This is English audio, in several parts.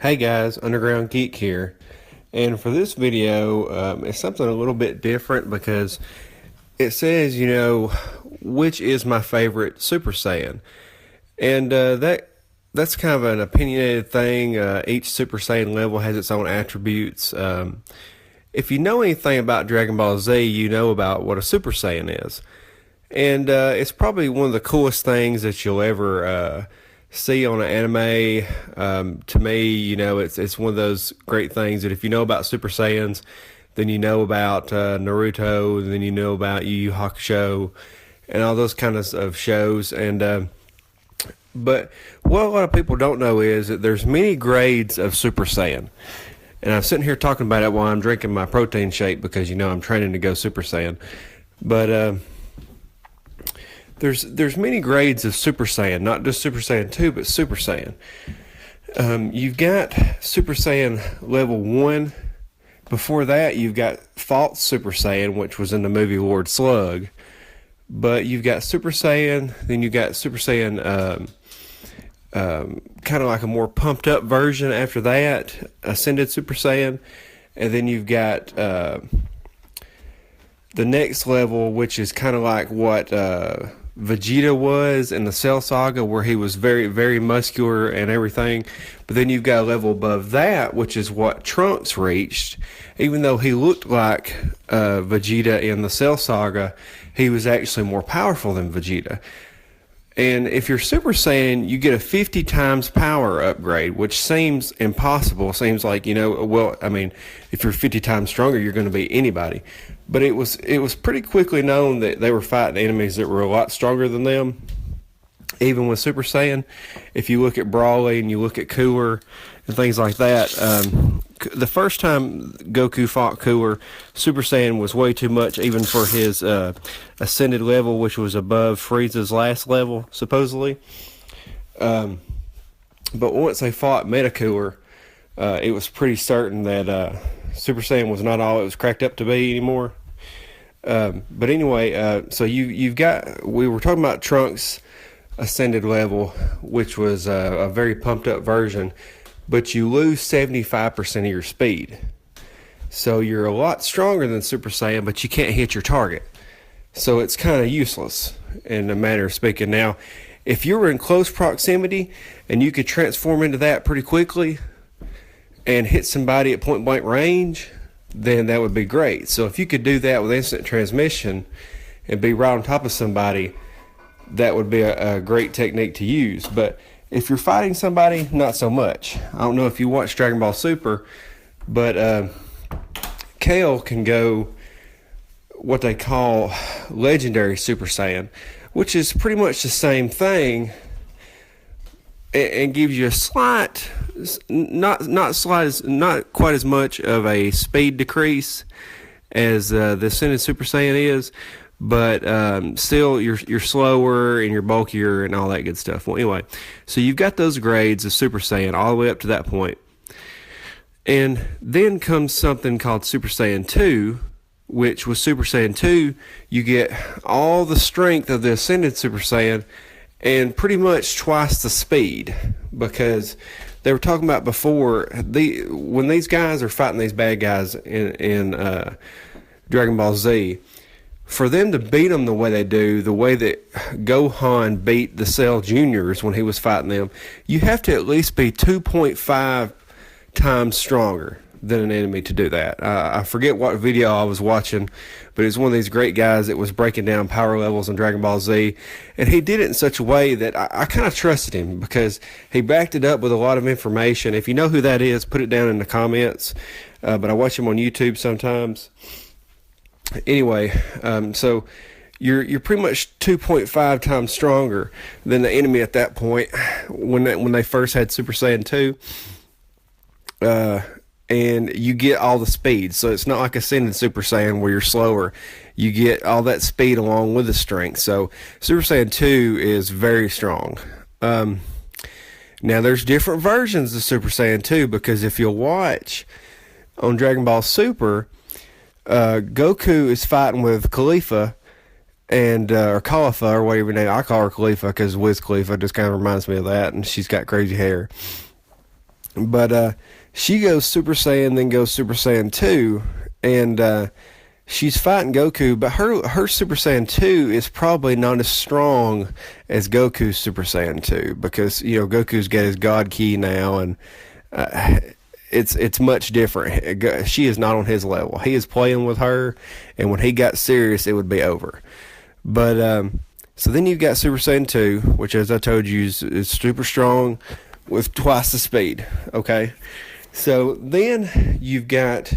Hey guys, Underground Geek here. And for this video, it's something a little bit different because it says, which is my favorite Super Saiyan. And that's kind of an opinionated thing. Each Super Saiyan level has its own attributes. If you know anything about Dragon Ball Z, you know about what a Super Saiyan is. And it's probably one of the coolest things that you'll ever see on an anime. To me, it's one of those great things that if you know about Super Saiyans, then you know about Naruto, and then you know about Yu Yu Hakusho, and all those kinds of shows. And but what a lot of people don't know is that there's many grades of Super Saiyan. And I'm sitting here talking about it while I'm drinking my protein shake because I'm training to go Super Saiyan. But there's many grades of Super Saiyan, not just Super Saiyan 2, but Super Saiyan. You've got Super Saiyan level 1. Before that, you've got False Super Saiyan, which was in the movie Lord Slug. But you've got Super Saiyan, then you've got Super Saiyan, kind of like a more pumped up version after that, Ascended Super Saiyan. And then you've got the next level, which is kind of like what Vegeta was in the Cell Saga, where he was very, very muscular and everything. But then you've got a level above that, which is what Trunks reached. Even though he looked like Vegeta in the Cell Saga, he was actually more powerful than Vegeta. And if you're Super Saiyan, you get a 50 times power upgrade, which seems impossible. Seems like, if you're 50 times stronger, you're going to beat anybody. But it was pretty quickly known that they were fighting enemies that were a lot stronger than them. Even with Super Saiyan, if you look at Brawly and you look at Cooler and things like that, the first time Goku fought Cooler, Super Saiyan was way too much even for his ascended level, which was above Frieza's last level, supposedly. But once they fought Meta Cooler, it was pretty certain that Super Saiyan was not all it was cracked up to be anymore. But anyway, so we were talking about Trunks' ascended level, which was a very pumped up version, but you lose 75% of your speed. So you're a lot stronger than Super Saiyan, but you can't hit your target. So it's kind of useless in a manner of speaking. Now, if you were in close proximity and you could transform into that pretty quickly and hit somebody at point blank range, then that would be great. So if you could do that with instant transmission and be right on top of somebody, that would be a great technique to use. But if you're fighting somebody, not so much. I don't know if you watch Dragon Ball Super, but Kale can go what they call Legendary Super Saiyan, which is pretty much the same thing, and gives you a slight, not quite as much of a speed decrease as the Ascended Super Saiyan is, but still you're slower and you're bulkier and all that good stuff. Well, anyway, so you've got those grades of Super Saiyan all the way up to that point. And then comes something called Super Saiyan 2, which with Super Saiyan 2, you get all the strength of the Ascended Super Saiyan and pretty much twice the speed, because they were talking about before, when these guys are fighting these bad guys in Dragon Ball Z, for them to beat them the way they do, the way that Gohan beat the Cell Juniors when he was fighting them, you have to at least be 2.5 times stronger than an enemy to do that. I forget what video I was watching, but it's one of these great guys that was breaking down power levels in Dragon Ball Z, and he did it in such a way that I kind of trusted him because he backed it up with a lot of information. If you know who that is, put it down in the comments, but I watch him on YouTube sometimes. Anyway, so you're pretty much 2.5 times stronger than the enemy at that point when they first had Super Saiyan 2. And you get all the speed. So it's not like Ascended Super Saiyan where you're slower. You get all that speed along with the strength. So Super Saiyan 2 is very strong. Now there's different versions of Super Saiyan 2, because if you'll watch on Dragon Ball Super, Goku is fighting with Khalifa, and or Khalifa, or whatever name. I call her Khalifa because Wiz Khalifa just kind of reminds me of that, and she's got crazy hair. But she goes Super Saiyan, then goes Super Saiyan 2, and she's fighting Goku, but her Super Saiyan 2 is probably not as strong as Goku's Super Saiyan 2, because Goku's got his God Ki now, and it's much different. She is not on his level. He is playing with her, and when he got serious, it would be over. But so then you've got Super Saiyan 2, which, as I told you, is super strong with twice the speed. Okay, so then you've got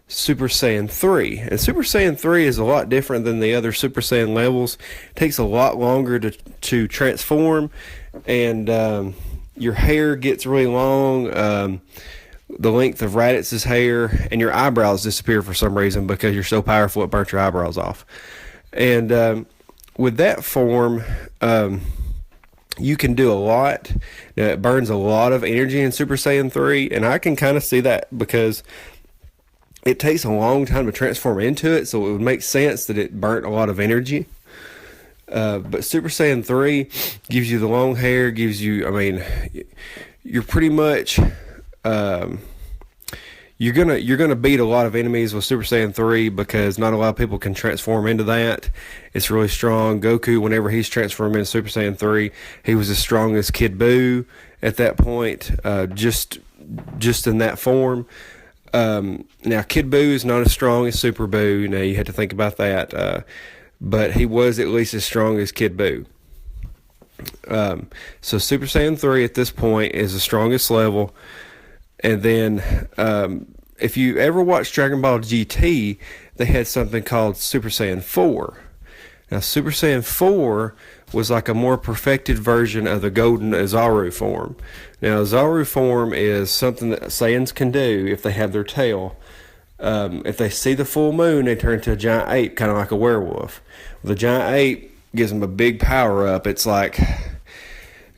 Super Saiyan 3. And Super Saiyan 3 is a lot different than the other Super Saiyan levels. It takes a lot longer to transform, and your hair gets really long, the length of Raditz's hair, and your eyebrows disappear for some reason because you're so powerful it burnt your eyebrows off. And with that form, you can do a lot. Now, it burns a lot of energy in Super Saiyan 3, and I can kind of see that because it takes a long time to transform into it, so it would make sense that it burnt a lot of energy. But Super Saiyan 3 gives you the long hair, you're pretty much, you're gonna beat a lot of enemies with Super Saiyan 3 because not a lot of people can transform into that. It's really strong. Goku, whenever he's transformed into Super Saiyan 3, he was as strong as Kid Buu at that point, just in that form. Now Kid Buu is not as strong as Super Buu. Now you have to think about that. But he was at least as strong as Kid Buu. So Super Saiyan 3 at this point is the strongest level. And then if you ever watched Dragon Ball GT, they had something called Super Saiyan 4. Now Super Saiyan 4 was like a more perfected version of the Golden Azaru form. Now Azaru form is something that Saiyans can do if they have their tail. If they see the full moon, they turn into a giant ape, kind of like a werewolf. The giant ape gives them a big power up. It's like,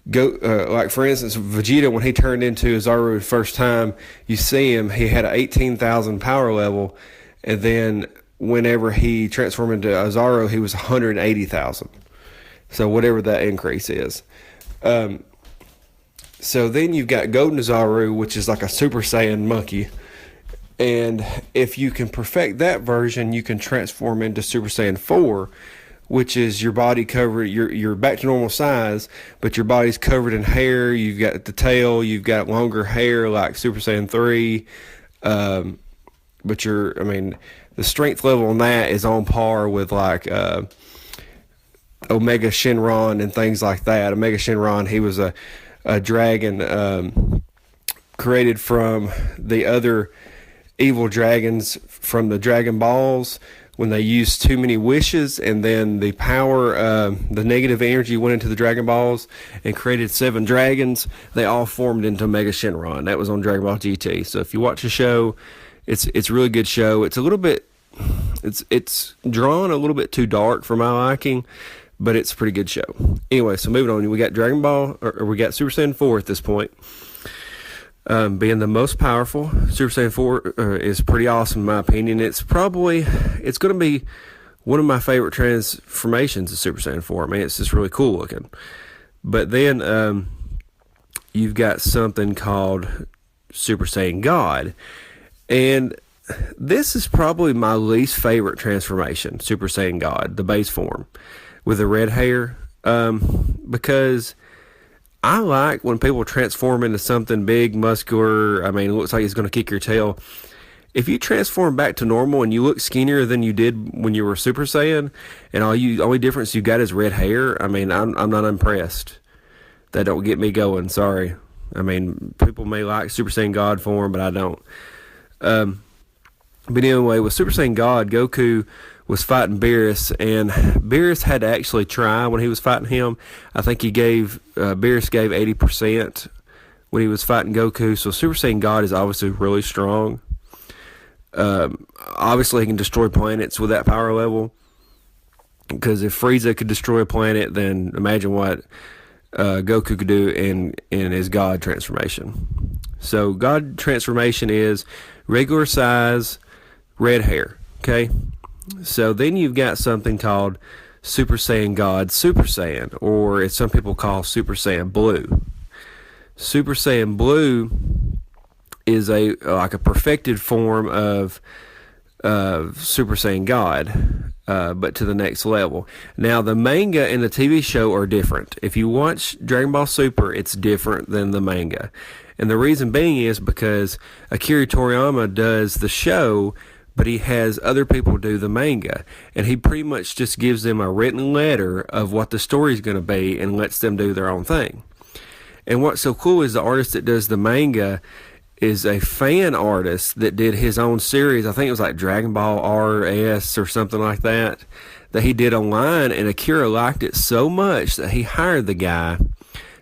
like for instance, Vegeta, when he turned into Azaru the first time, you see him, he had an 18,000 power level, and then whenever he transformed into Azaru, he was 180,000. So whatever that increase is. So then you've got Golden Azaru, which is like a Super Saiyan monkey. And if you can perfect that version, you can transform into Super Saiyan 4, which is your body covered, you're back to normal size, but your body's covered in hair. You've got the tail, you've got longer hair like Super Saiyan 3. But the strength level on that is on par with like Omega Shenron and things like that. Omega Shenron, he was a dragon created from the other evil dragons from the Dragon Balls when they used too many wishes, and then the power, the negative energy went into the Dragon Balls and created 7 dragons. They all formed into Mega Shenron. That was on Dragon Ball GT. So if you watch the show, it's a really good show. It's a little bit, it's drawn a little bit too dark for my liking, but it's a pretty good show. Anyway, so moving on, we got Dragon Ball, or we got Super Saiyan 4 at this point. Being the most powerful, Super Saiyan 4 is pretty awesome in my opinion. It's going to be one of my favorite transformations of Super Saiyan 4. I mean, it's just really cool looking. But then you've got something called Super Saiyan God. And this is probably my least favorite transformation, Super Saiyan God, the base form, with the red hair. Because I like when people transform into something big, muscular. I mean, it looks like it's going to kick your tail. If you transform back to normal and you look skinnier than you did when you were Super Saiyan, and only difference you got is red hair, I mean, I'm not impressed. That don't get me going. Sorry. I mean, people may like Super Saiyan God form, but I don't. But anyway, with Super Saiyan God, Goku was fighting Beerus, and Beerus had to actually try when he was fighting him. I think Beerus gave 80% when he was fighting Goku. So Super Saiyan God is obviously really strong. Obviously, he can destroy planets with that power level. Because if Frieza could destroy a planet, then imagine what Goku could do in his God transformation. So God transformation is regular size, red hair. Okay. So then you've got something called Super Saiyan God Super Saiyan, or as some people call Super Saiyan Blue. Super Saiyan Blue is a like a perfected form of Super Saiyan God, but to the next level. Now, the manga and the TV show are different. If you watch Dragon Ball Super, it's different than the manga. And the reason being is because Akira Toriyama does the show, but he has other people do the manga. And he pretty much just gives them a written letter of what the story's going to be and lets them do their own thing. And what's so cool is the artist that does the manga is a fan artist that did his own series. I think it was like Dragon Ball RS or something like that he did online, and Akira liked it so much that he hired the guy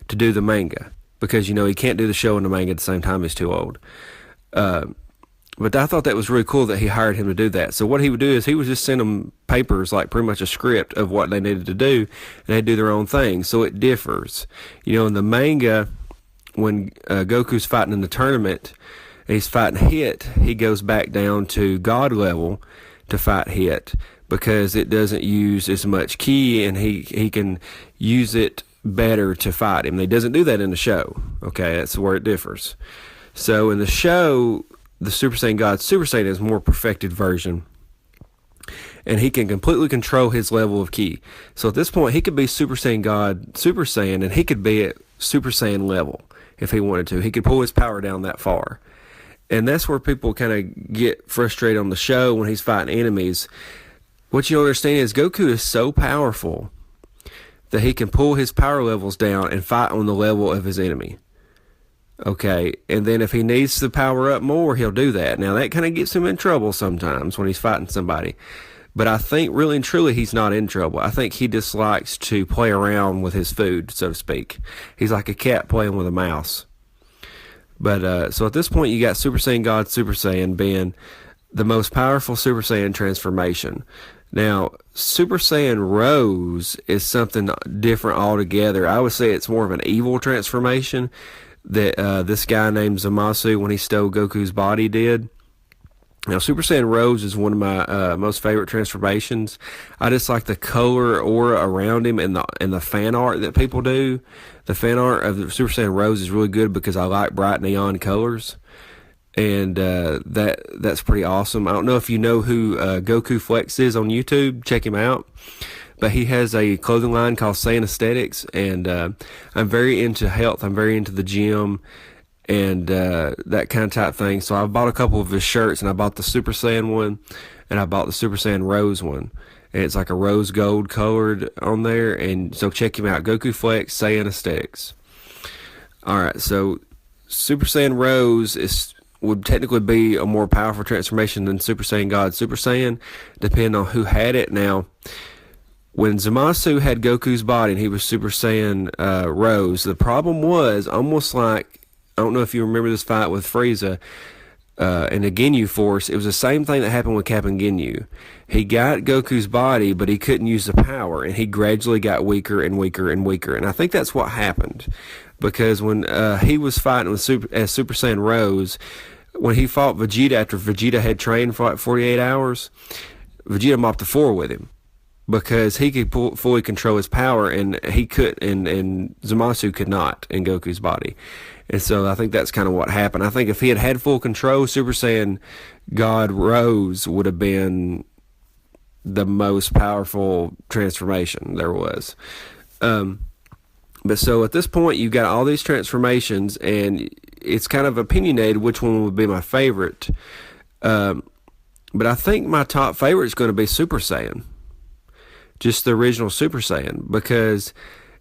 to do the manga because, he can't do the show and the manga at the same time. He's too old. But I thought that was really cool that he hired him to do that. So what he would do is he would just send them papers, like pretty much a script of what they needed to do, and they'd do their own thing. So it differs. In the manga, when Goku's fighting in the tournament, and he's fighting Hit, he goes back down to God level to fight Hit because it doesn't use as much ki, and he can use it better to fight him. He doesn't do that in the show. Okay, that's where it differs. So in the show, the Super Saiyan God Super Saiyan is a more perfected version, and he can completely control his level of ki. So at this point, he could be Super Saiyan God Super Saiyan, and he could be at Super Saiyan level if he wanted to. He could pull his power down that far. And that's where people kind of get frustrated on the show when he's fighting enemies. What you don't understand is Goku is so powerful that he can pull his power levels down and fight on the level of his enemy. Okay, and then if he needs to power up more, he'll do that. Now, that kind of gets him in trouble sometimes when he's fighting somebody. But I think really and truly he's not in trouble. I think he just likes to play around with his food, so to speak. He's like a cat playing with a mouse. But so at this point, you got Super Saiyan God Super Saiyan being the most powerful Super Saiyan transformation. Now, Super Saiyan Rose is something different altogether. I would say it's more of an evil transformation that this guy named Zamasu, when he stole Goku's body, did. Now, Super Saiyan Rose is one of my most favorite transformations. I just like the color aura around him and the fan art that people do. The fan art of the Super Saiyan Rose is really good because I like bright neon colors, and that's pretty awesome. I don't know if you know who Goku Flex is on YouTube. Check him out. But he has a clothing line called Saiyan Aesthetics, and I'm very into health. I'm very into the gym and that kind of type thing. So I bought a couple of his shirts, and I bought the Super Saiyan one, and I bought the Super Saiyan Rose one. And it's like a rose gold colored on there, and so check him out. Goku Flex, Saiyan Aesthetics. All right, so Super Saiyan Rose would technically be a more powerful transformation than Super Saiyan God Super Saiyan, depending on who had it. Now, when Zamasu had Goku's body and he was Super Saiyan Rose, the problem was almost like, I don't know if you remember this fight with Frieza and the Ginyu Force. It was the same thing that happened with Captain Ginyu. He got Goku's body, but he couldn't use the power, and he gradually got weaker and weaker and weaker. And I think that's what happened, because when he was fighting with Super Saiyan Rose, when he fought Vegeta after Vegeta had trained for like 48 hours, Vegeta mopped the floor with him, because he could fully control his power, and he could, and Zamasu could not in Goku's body. And so I think that's kind of what happened. I think if he had had full control, Super Saiyan God Rose would have been the most powerful transformation there was. But so at this point, you've got all these transformations, and it's kind of opinionated which one would be my favorite. But I think my top favorite is going to be Super Saiyan. Just the original Super Saiyan, because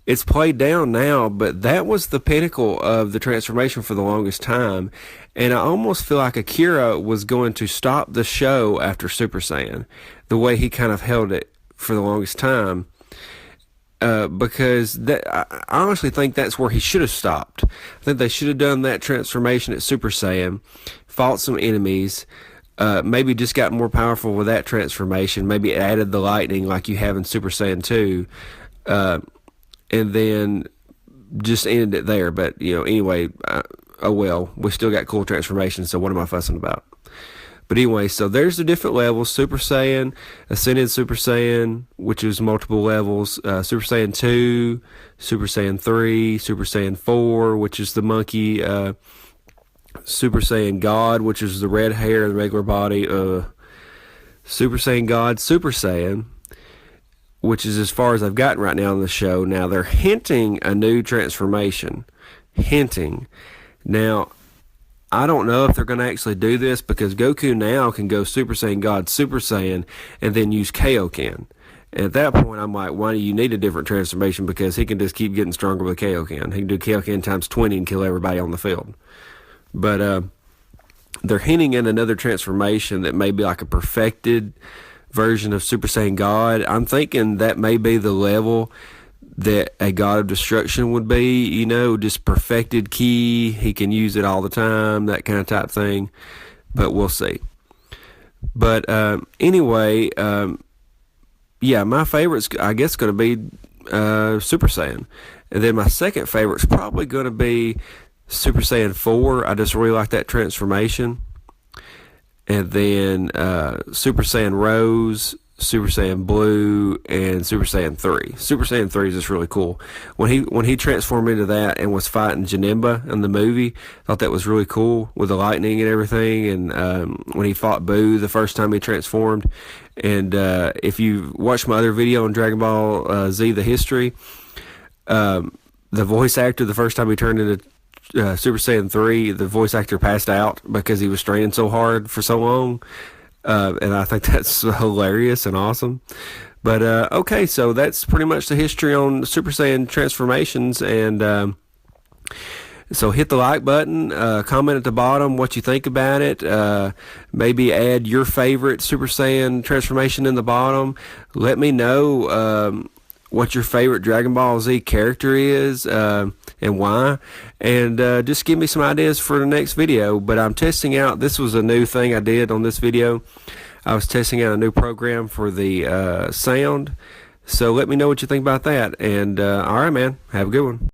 it's played down now, but that was the pinnacle of the transformation for the longest time. And I almost feel like Akira was going to stop the show after Super Saiyan, the way he kind of held it for the longest time. Because I honestly think that's where he should have stopped. I think they should have done that transformation at Super Saiyan, fought some enemies, maybe just got more powerful with that transformation, maybe added the lightning like you have in Super Saiyan 2, and then just ended it there. But, anyway, oh well, we still got cool transformations, so what am I fussing about? But anyway, so there's the different levels: Super Saiyan, Ascended Super Saiyan, which is multiple levels, Super Saiyan 2, Super Saiyan 3, Super Saiyan 4, which is the monkey, Super Saiyan God, which is the red hair and the regular body, Super Saiyan God, Super Saiyan, which is as far as I've gotten right now on the show. Now, they're hinting a new transformation. Hinting. Now, I don't know if they're going to actually do this, because Goku now can go Super Saiyan God, Super Saiyan, and then use Kaioken. And at that point, I'm like, why do you need a different transformation? Because he can just keep getting stronger with Kaioken. He can do Kaioken times 20 and kill everybody on the field. But they're hinting at another transformation that may be like a perfected version of Super Saiyan God. I'm thinking that may be the level that a God of Destruction would be, you know, just perfected ki. He can use it all the time, that kind of type thing. But we'll see. But anyway, yeah, my favorite's, I guess, going to be Super Saiyan. And then my second favorite's probably going to be Super Saiyan 4. I just really like that transformation. And then Super Saiyan Rose, Super Saiyan Blue, and Super Saiyan 3. Super Saiyan 3 is just really cool. When he transformed into that and was fighting Janemba in the movie, I thought that was really cool with the lightning and everything. And when he fought Boo the first time he transformed. And if you watch my other video on Dragon Ball Z, The History, the voice actor, the first time he turned into Super Saiyan 3, the voice actor passed out because he was straining so hard for so long. And I think that's hilarious and awesome. But okay, so that's pretty much the history on Super Saiyan transformations. And so hit the like button, comment at the bottom what you think about it. Maybe add your favorite Super Saiyan transformation in the bottom. Let me know what your favorite Dragon Ball Z character is and why. And just give me some ideas for the next video. But I'm testing out, this was a new thing I did on this video. I was testing out a new program for the sound. So let me know what you think about that. And all right, man, have a good one.